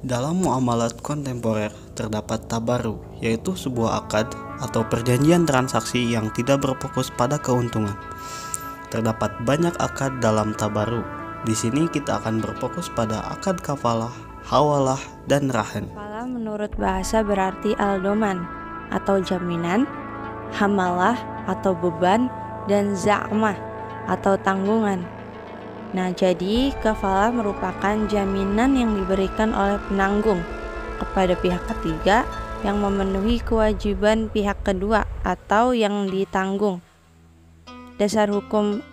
Dalam muamalat kontemporer terdapat tabaru, yaitu sebuah akad atau perjanjian transaksi yang tidak berfokus pada keuntungan. Terdapat banyak akad dalam tabaru. Di sini kita akan berfokus pada akad kafalah, hawalah, dan rahan. Kafalah menurut bahasa berarti aldoman atau jaminan, hamalah atau beban, dan za'mah atau tanggungan. Nah, jadi kafalah merupakan jaminan yang diberikan oleh penanggung kepada pihak ketiga yang memenuhi kewajiban pihak kedua atau yang ditanggung. Dasar hukum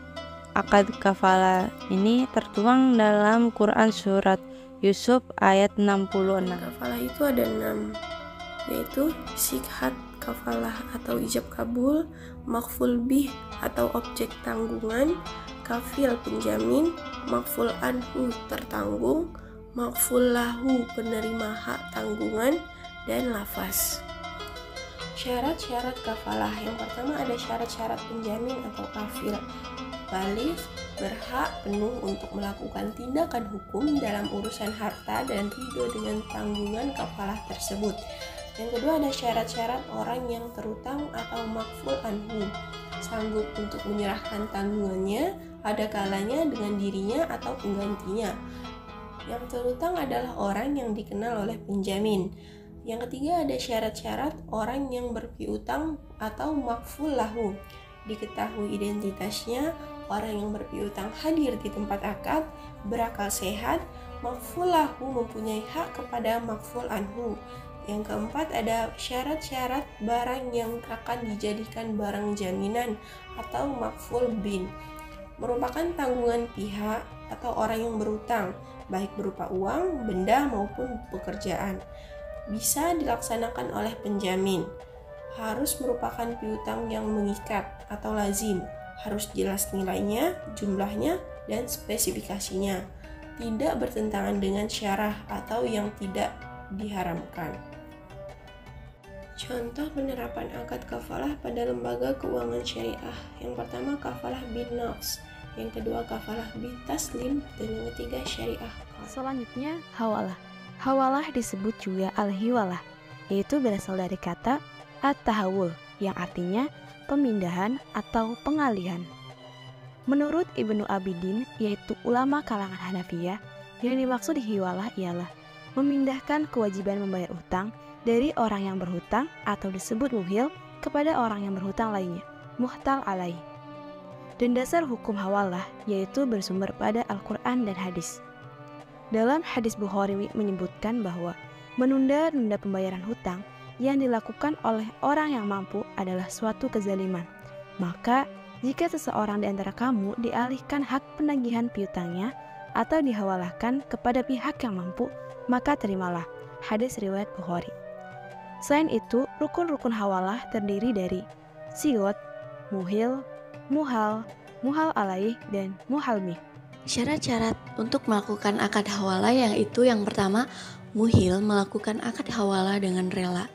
akad kafalah ini tertuang dalam Quran surat Yusuf ayat 66. Kafalah itu ada 6, yaitu sikhat kafalah atau ijab kabul, makful bih atau objek tanggungan, kafil penjamin, makful anhu tertanggung, makful lahu penerima hak tanggungan, dan lafaz. Syarat-syarat kafalah. Yang pertama ada syarat-syarat penjamin atau kafil. Balik berhak penuh untuk melakukan tindakan hukum dalam urusan harta dan ridho dengan tanggungan kafalah tersebut. Yang kedua ada syarat-syarat orang yang terutang atau makful anhu, sanggup untuk menyerahkan tanggungannya ada kalanya dengan dirinya atau penggantinya. Yang terutang adalah orang yang dikenal oleh penjamin. Yang ketiga ada syarat-syarat orang yang berpiutang atau makful lahu, diketahui identitasnya, orang yang berpiutang hadir di tempat akad, berakal sehat, makful lahu mempunyai hak kepada makful anhu. Yang keempat ada syarat-syarat barang yang akan dijadikan barang jaminan atau makful bin, merupakan tanggungan pihak atau orang yang berutang, baik berupa uang, benda maupun pekerjaan. Bisa dilaksanakan oleh penjamin. Harus merupakan piutang yang mengikat atau lazim, harus jelas nilainya, jumlahnya, dan spesifikasinya. Tidak bertentangan dengan syarah atau yang tidak diharamkan. Contoh penerapan akad kafalah pada lembaga keuangan syariah. Yang pertama kafalah bin nafs, yang kedua kafalah bin taslim, dan yang ketiga syariah. Selanjutnya hawalah. Hawalah disebut juga al-hiwalah, yaitu berasal dari kata at-tahawul yang artinya pemindahan atau pengalihan. Menurut Ibnu Abidin, yaitu ulama kalangan Hanafiyah, yang dimaksud hiwalah ialah memindahkan kewajiban membayar utang dari orang yang berhutang atau disebut muhil kepada orang yang berhutang lainnya, muhtal alaih. Dan dasar hukum hawalah yaitu bersumber pada Al-Quran dan hadis. Dalam hadis Bukhari menyebutkan bahwa menunda-nunda pembayaran hutang yang dilakukan oleh orang yang mampu adalah suatu kezaliman. Maka jika seseorang di antara kamu dialihkan hak penagihan piutangnya atau dihawalahkan kepada pihak yang mampu, maka terimalah. Hadis riwayat Bukhari. Selain itu, rukun-rukun hawalah terdiri dari sigot, muhil, muhal, muhal alaih, dan muhalmi. Syarat-syarat untuk melakukan akad hawalah yaitu yang pertama, muhil melakukan akad hawalah dengan rela.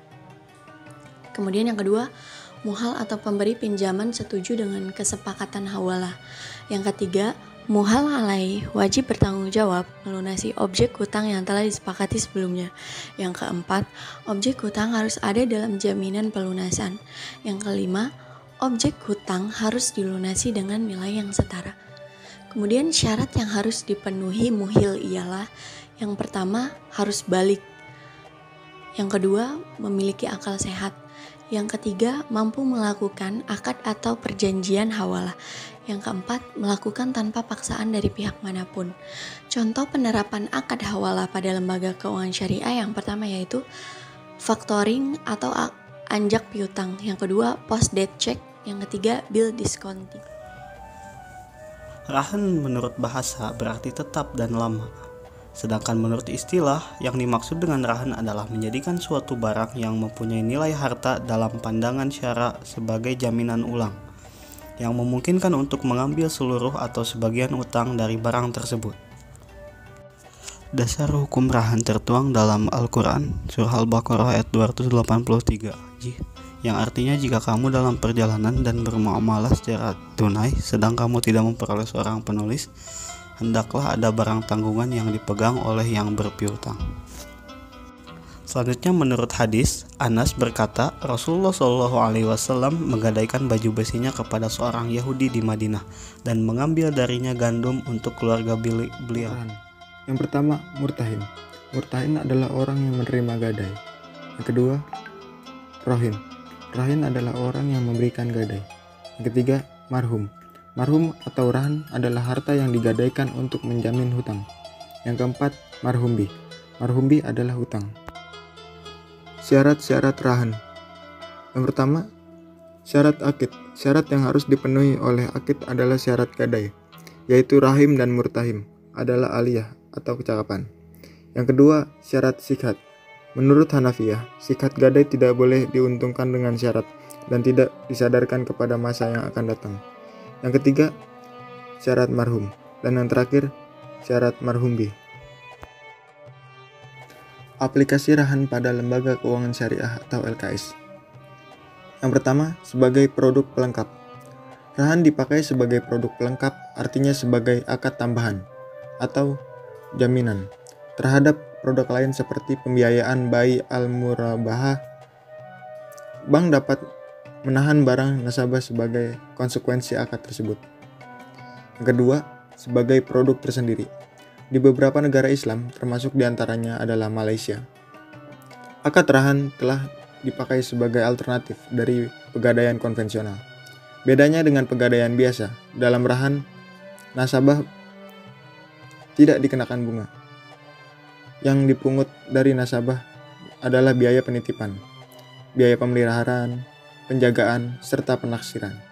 Kemudian yang kedua, muhal atau pemberi pinjaman setuju dengan kesepakatan hawalah. Yang ketiga, muhal alaih wajib bertanggung jawab melunasi objek hutang yang telah disepakati sebelumnya. Yang keempat, objek hutang harus ada dalam jaminan pelunasan. Yang kelima, objek hutang harus dilunasi dengan nilai yang setara. Kemudian syarat yang harus dipenuhi muhil ialah yang pertama harus balik. Yang kedua, memiliki akal sehat. Yang ketiga, mampu melakukan akad atau perjanjian hawalah. Yang keempat, melakukan tanpa paksaan dari pihak manapun. Contoh penerapan akad hawalah pada lembaga keuangan syariah yang pertama yaitu factoring atau anjak piutang. Yang kedua, post date check. Yang ketiga, bill discounting. Rahan menurut bahasa berarti tetap dan lama. Sedangkan menurut istilah, yang dimaksud dengan rahan adalah menjadikan suatu barang yang mempunyai nilai harta dalam pandangan syara sebagai jaminan ulang, yang memungkinkan untuk mengambil seluruh atau sebagian utang dari barang tersebut. Dasar hukum rahan tertuang dalam Al-Quran, Surah Al-Baqarah ayat 283, yang artinya jika kamu dalam perjalanan dan bermuamalah secara tunai, sedang kamu tidak memperoleh seorang penulis, hendaklah ada barang tanggungan yang dipegang oleh yang berpiutang. Selanjutnya menurut hadis, Anas berkata Rasulullah SAW menggadaikan baju besinya kepada seorang Yahudi di Madinah dan mengambil darinya gandum untuk keluarga beliau. Yang pertama, murtahin. Murtahin adalah orang yang menerima gadai. Yang kedua, rohin. Rohin adalah orang yang memberikan gadai. Yang ketiga, marhum. Marhum atau rahan adalah harta yang digadaikan untuk menjamin hutang. Yang keempat, marhumbi. Marhumbi adalah hutang. Syarat-syarat rahan. Yang pertama, syarat akid. Syarat yang harus dipenuhi oleh akid adalah syarat gadai, yaitu rahim dan murtahim adalah aliyah atau kecakapan. Yang kedua, syarat sikhat. Menurut Hanafiyah, sikhat gadai tidak boleh diuntungkan dengan syarat dan tidak disadarkan kepada masa yang akan datang. Yang ketiga, syarat marhum. Dan yang terakhir, syarat marhumbi. Aplikasi rahan pada lembaga keuangan syariah atau LKS. Yang pertama, sebagai produk pelengkap. Rahan dipakai sebagai produk pelengkap, artinya sebagai akad tambahan atau jaminan terhadap produk lain seperti pembiayaan bayi al-murabahah. Bank dapat menahan barang nasabah sebagai konsekuensi akad tersebut. Yang kedua, sebagai produk tersendiri. Di beberapa negara Islam, termasuk diantaranya adalah Malaysia, akad rahan telah dipakai sebagai alternatif dari pegadaian konvensional. Bedanya dengan pegadaian biasa, dalam rahan, nasabah tidak dikenakan bunga. Yang dipungut dari nasabah adalah biaya penitipan, biaya pemeliharaan, penjagaan, serta penaksiran.